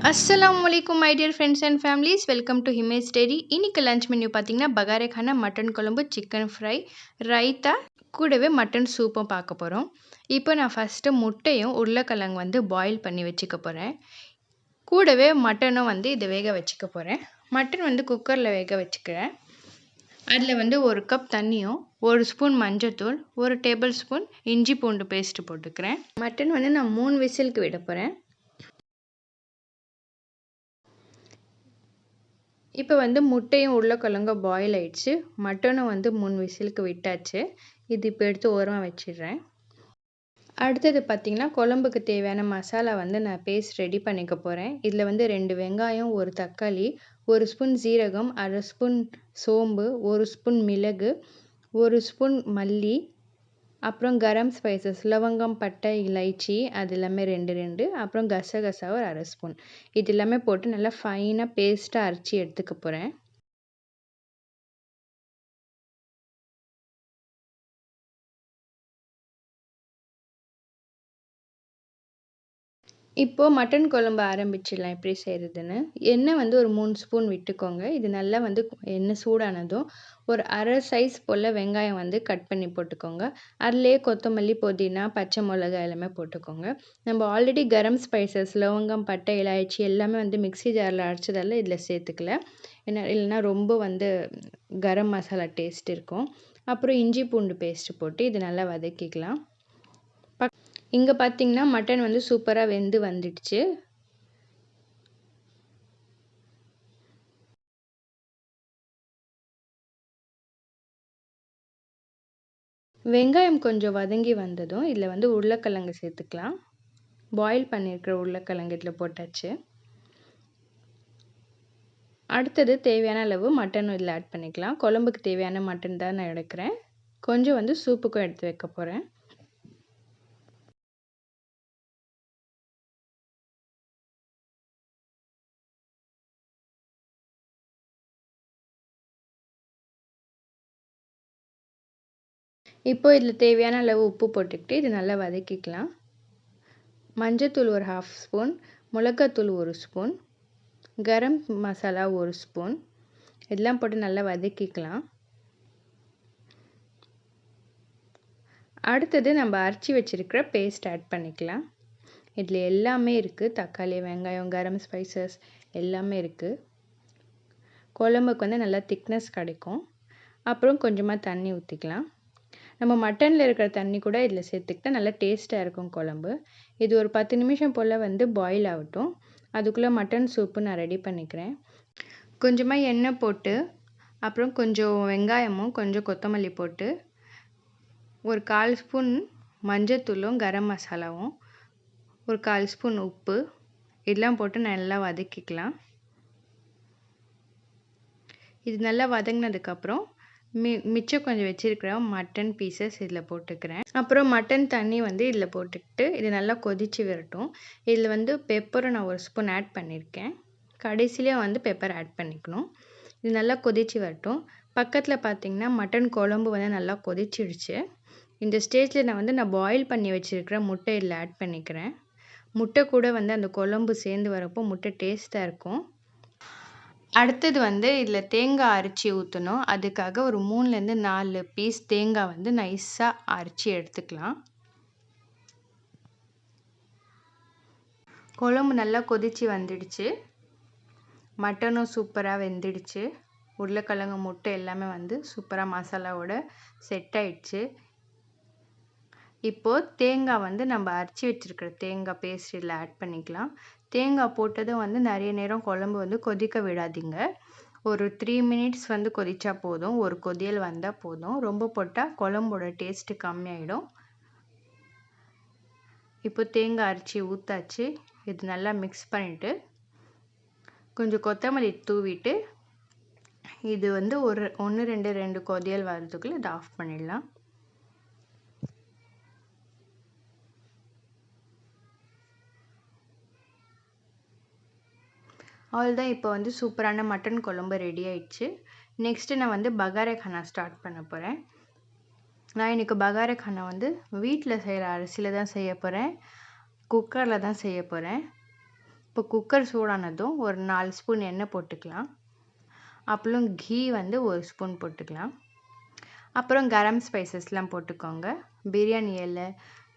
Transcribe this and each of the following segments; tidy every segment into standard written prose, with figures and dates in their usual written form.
Assalamualaikum my dear friends and families, welcome to Himays Dairy. இன்னைக்கு lunch menu பார்த்தீங்கன்னா பகாரே கானா mutton குழம்பு, chicken fry, raita, கூடவே mutton சூப்பும் பார்க்க போகிறோம். இப்போ நான் ஃபஸ்ட்டு முட்டையும் உருளைக்கிழங்கு வந்து பாயில் பண்ணி வச்சுக்க போகிறேன். கூடவே மட்டனும் வந்து இதை வேக வச்சுக்க போகிறேன். மட்டன் வந்து குக்கரில் வேக வச்சுக்கிறேன். அதில் வந்து 1 கப் தண்ணியும் 1 ஸ்பூன் மஞ்சத்தூள், 1 டேபிள் ஸ்பூன் இஞ்சி பூண்டு பேஸ்ட்டு போட்டுக்கிறேன். மட்டன் வந்து நான் 3 விசிலுக்கு விட போகிறேன். இப்போ வந்து முட்டையும் உருளைக்கிழங்கும் பாயில் ஆயிடுச்சு. மட்டனும் வந்து 3 விசிலுக்கு விட்டாச்சு. இது இப்போ எடுத்து ஓரமாக வச்சிடுறேன். அடுத்தது பார்த்திங்கன்னா குழம்புக்கு தேவையான மசாலா வந்து நான் பேஸ்ட் ரெடி பண்ணிக்க போகிறேன். இதில் வந்து 2 வெங்காயம், 1 தக்காளி, 1 ஸ்பூன் சீரகம், 1/2 ஸ்பூன் சோம்பு, 1 ஸ்பூன் மிளகு, 1 ஸ்பூன் மல்லி, அப்புறம் கரம் ஸ்பைசஸ் லவங்கம், பட்டை, இலைச்சி அது எல்லாமே 2 அப்புறம் கசகசா ஒரு 1/2 ஸ்பூன். இது எல்லாமே போட்டு நல்லா ஃபைனாக பேஸ்ட்டாக அரைச்சி எடுத்துக்க போகிறேன். இப்போது மட்டன் குழம்பு ஆரம்பிச்சிடலாம் எப்படி செய்கிறதுன்னு. எண்ணெய் வந்து ஒரு 3 ஸ்பூன் விட்டுக்கோங்க. இது நல்லா வந்து எண்ணெய் சூடானதும் ஒரு 1/2 சைஸ் போல் வெங்காயம் வந்து கட் பண்ணி போட்டுக்கோங்க. அதுலேயே கொத்தமல்லி, புதினா, பச்சை மிளகாய் எல்லாமே போட்டுக்கோங்க. நம்ம ஆல்ரெடி கரம் ஸ்பைசஸ் லவங்கம், பட்டை, இலாய்ச்சி எல்லாமே வந்து மிக்ஸி ஜாரில் அரைச்சதால இதில் சேர்த்துக்கல. இல்லைன்னா ரொம்ப வந்து கரம் மசாலா டேஸ்ட் இருக்கும். அப்புறம் இஞ்சி பூண்டு பேஸ்ட்டு போட்டு இது நல்லா வதக்கிக்கலாம். இங்கே பார்த்தீங்கன்னா மட்டன் வந்து சூப்பராக வெந்து வந்துடுச்சு. வெங்காயம் கொஞ்சம் வதங்கி வந்ததும் இதில் வந்து உருளைக்கிழங்கு சேர்த்துக்கலாம். பாயில் பண்ணியிருக்கிற உருளைக்கிழங்கு இதில் போட்டாச்சு. அடுத்தது தேவையான அளவு மட்டன் இதில் ஆட் பண்ணிக்கலாம். குழம்புக்கு தேவையான மட்டன் தான் நான் எடுக்கிறேன். கொஞ்சம் வந்து சூப்புக்கும் எடுத்து வைக்க போகிறேன். இப்போ இதில் தேவையான அளவு உப்பு போட்டுக்கிட்டு இது நல்லா வதக்கிக்கலாம். மஞ்சத்தூள் ஒரு 1/2 ஸ்பூன், மிளகாத்தூள் 1 ஸ்பூன், கரம் மசாலா 1 ஸ்பூன் இதெல்லாம் போட்டு நல்லா வதக்கிக்கலாம். அடுத்தது நம்ம அரைச்சி வச்சுருக்கிற பேஸ்ட் ஆட் பண்ணிக்கலாம். இதில் எல்லாமே இருக்குது. தக்காளி, வெங்காயம், கரம் ஸ்பைசஸ் எல்லாமே இருக்குது. குழம்புக்கு வந்து நல்லா திக்னஸ் கிடைக்கும். அப்புறம் கொஞ்சமாக தண்ணி ஊற்றிக்கலாம். நம்ம மட்டனில் இருக்கிற தண்ணி கூட இதில் சேர்த்துக்கிட்டா நல்லா டேஸ்ட்டாக இருக்கும் குழம்பு. இது ஒரு 10 நிமிஷம் போல் வந்து பாயில் ஆகட்டும். அதுக்குள்ளே மட்டன் சூப்பு நான் ரெடி பண்ணிக்கிறேன். கொஞ்சமாக எண்ணெய் போட்டு அப்புறம் கொஞ்சம் வெங்காயமும் கொஞ்சம் கொத்தமல்லி போட்டு ஒரு 1/4 ஸ்பூன் மஞ்சத்தூளும் கரம் மசாலாவும் ஒரு 1/4 ஸ்பூன் உப்பு இதெல்லாம் போட்டு நல்லா வதக்கிக்கலாம். இது நல்லா வதங்கினதுக்கப்புறம் மிச்சம் கொஞ்சம் வச்சுருக்கிற மட்டன் பீசஸ் இதில் போட்டுக்கிறேன். அப்புறம் மட்டன் தண்ணி வந்து இதில் போட்டுக்கிட்டு இது நல்லா கொதித்து வரட்டும். இதில் வந்து பெப்பரும் நான் 1 ஸ்பூன் ஆட் பண்ணியிருக்கேன். கடைசியிலே வந்து பெப்பர் ஆட் பண்ணிக்கணும். இது நல்லா கொதித்து வரட்டும். பக்கத்தில் பார்த்திங்கன்னா மட்டன் குழம்பு வந்து நல்லா கொதிச்சிடுச்சு. இந்த ஸ்டேஜில் நான் பாயில் பண்ணி வச்சுருக்கிற முட்டை இதில் ஆட் பண்ணிக்கிறேன். முட்டை கூட வந்து அந்த குழம்பு சேர்ந்து வரப்போ முட்டை டேஸ்ட்டாக இருக்கும். அடுத்தது வந்து இதில் தேங்காய் அரைச்சி ஊற்றணும். அதுக்காக ஒரு 3லேருந்து 4 பீஸ் தேங்காய் வந்து நைஸாக அரைச்சி எடுத்துக்கலாம். குழம்பு நல்லா கொதித்து வந்துடுச்சு. மட்டனும் சூப்பராக வெந்துடுச்சு. உருளைக்கிழங்கு, முட்டை எல்லாமே வந்து சூப்பராக மசாலாவோட செட் ஆயிடுச்சு. இப்போது தேங்காய் வந்து நம்ம அரைச்சி வச்சுருக்கிற தேங்காய் பேஸ்ட் இதில் ஆட் பண்ணிக்கலாம். தேங்காய் போட்டதும் வந்து நிறைய நேரம் குழம்பு வந்து கொதிக்க விடாதீங்க. ஒரு 3 மினிட்ஸ் வந்து கொதிச்சா போதும். ஒரு கொதியல் வந்தால் போதும். ரொம்ப போட்டால் குழம்போட டேஸ்ட்டு கம்மியாயிடும். இப்போ தேங்காய் அரைச்சி ஊற்றாச்சு. இது நல்லா மிக்ஸ் பண்ணிவிட்டு கொஞ்சம் கொத்தமல்லி தூவிட்டு இது வந்து ஒரு 1-2 கொதியல் வரதுக்குள்ளே இதை ஆஃப் பண்ணிடலாம். அவ்வளோதான். இப்போ வந்து சூப்பரான மட்டன் குழம்பு ரெடி ஆயிடுச்சு. நெக்ஸ்ட்டு நான் வந்து பகாரே கானா ஸ்டார்ட் பண்ண போகிறேன். நான் இன்றைக்கி பகாரே கானா வந்து வீட்டில் செய்கிற அரிசியில் தான் செய்ய போகிறேன். குக்கரில் தான் செய்ய போகிறேன். இப்போ குக்கர் சூடானதும் ஒரு 4 ஸ்பூன் எண்ணெய் போட்டுக்கலாம். அப்புறம் கீ வந்து 1 ஸ்பூன் போட்டுக்கலாம். அப்புறம் கரம் ஸ்பைசஸ்லாம் போட்டுக்கோங்க. பிரியாணி இலை,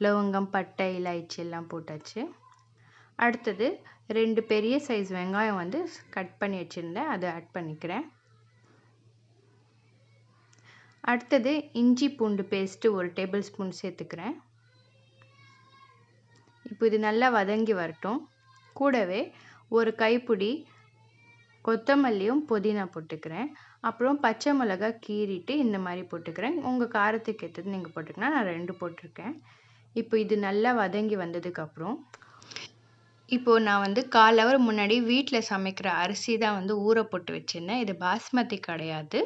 லவங்கம், பட்டை, இலாய்ச்சி எல்லாம் போட்டாச்சு. அடுத்தது 2 பெரிய சைஸ் வெங்காயம் வந்து கட் பண்ணி வச்சுருந்தேன், அதை ஆட் பண்ணிக்கிறேன். அடுத்தது இஞ்சி பூண்டு பேஸ்ட்டு 1 டேபிள் ஸ்பூன் சேர்த்துக்கிறேன். இப்போ இது நல்லா வதங்கி வரட்டும். கூடவே ஒரு கைப்பிடி கொத்தமல்லியும் புதினா போட்டுக்கிறேன். அப்புறம் பச்சை மிளகா கீறிட்டு இந்த மாதிரி போட்டுக்கிறேன். உங்கள் காரத்துக்கு ஏற்றது நீங்கள் போட்டுக்கலாம். நான் 2 போட்டிருக்கேன். இப்போ இது நல்லா வதங்கி வந்ததுக்கப்புறம் இப்போது நான் வந்து 1/4 ஹவர் முன்னாடி வீட்டில் சமைக்கிற அரிசி தான் வந்து ஊற போட்டு வச்சுருந்தேன். இது பாஸ்மதி கிடையாது.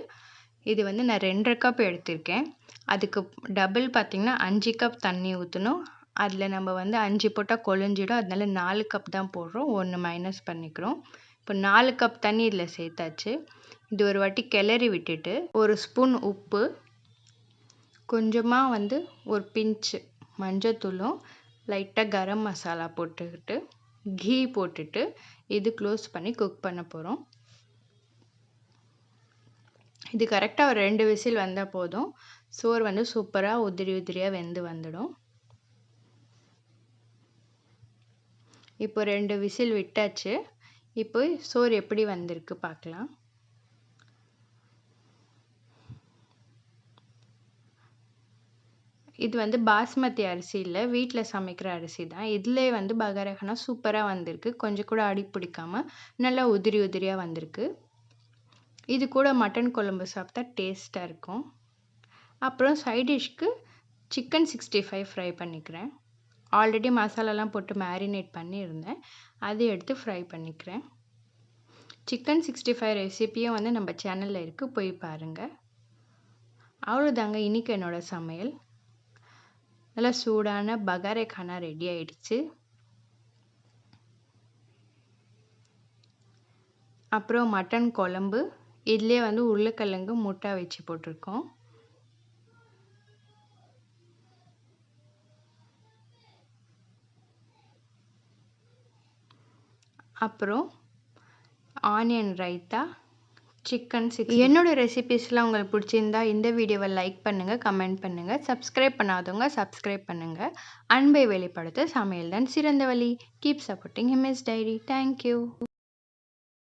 இது வந்து நான் 2.5 கப் எடுத்திருக்கேன். அதுக்கு டபுள் பார்த்திங்கன்னா 5 கப் தண்ணி ஊற்றணும். அதில் நம்ம வந்து 5 போட்டால் கொழிஞ்சிடும். அதனால 4 கப் தான் போடுறோம். 1 மைனஸ் பண்ணிக்கிறோம். இப்போ 4 கப் தண்ணி இதில் சேர்த்தாச்சு. இது ஒரு வாட்டி கிளறி விட்டுட்டு 1 ஸ்பூன் உப்பு, கொஞ்சமாக வந்து ஒரு பிஞ்சு மஞ்சத்தூளும், லைட்டாக கரம் மசாலா போட்டுக்கிட்டு கீ போட்டுட்டு இது க்ளோஸ் பண்ணி குக் பண்ண போகிறோம். இது கரெக்டாக ஒரு 2 விசில் வந்தால் போதும். சோறு வந்து சூப்பராக உதிரி உதிரியாக வெந்து வந்துடும். இப்போ 2 விசில் விட்டாச்சு. இப்போ சோறு எப்படி வந்திருக்கு பார்க்கலாம். இது வந்து பாஸ்மதி அரிசி இல்லை, வீட்டில் சமைக்கிற அரிசி தான். இதிலே வந்து பகாரியா கானா சூப்பராக வந்திருக்கு. கொஞ்சம் கூட அடி பிடிக்காமல் நல்லா உதிரி உதிரியாக வந்திருக்கு. இது கூட மட்டன் குழம்பு சாப்பிட்டா டேஸ்ட்டாக இருக்கும். அப்புறம் சைட் டிஷ்க்கு சிக்கன் 65 ஃப்ரை பண்ணிக்கிறேன். ஆல்ரெடி மசாலாலாம் போட்டு மேரினேட் பண்ணியிருந்தேன், அதை எடுத்து ஃப்ரை பண்ணிக்கிறேன். சிக்கன் 65 ரெசிப்பியும் வந்து நம்ம சேனலில் இருக்குது, போய் பாருங்கள். அவ்வளோதாங்க இன்றைக்கி என்னோடய சமையல். நல்லா சூடான பகாரியா கானா ரெடி ஆயிடுச்சு. அப்புறம் மட்டன் குழம்பு, இதுலேயே வந்து உருளைக்கிழங்கு முட்டை வச்சு போட்டிருக்கோம். அப்புறம் ஆனியன் ரைத்தா, சிக்கன் 60. என்னோட ரெசிபீஸ்லாம் உங்களுக்கு பிடிச்சிருந்தா இந்த வீடியோவை லைக் பண்ணுங்கள், கமெண்ட் பண்ணுங்கள். சப்ஸ்கிரைப் பண்ணாதவங்க சப்ஸ்கிரைப் பண்ணுங்கள். அன்பை வெளிப்படுத்த சமையல் தான் சிறந்த வழி. கீப் சப்போர்ட்டிங் ஹிமேஸ் டைரி. தேங்க்யூ.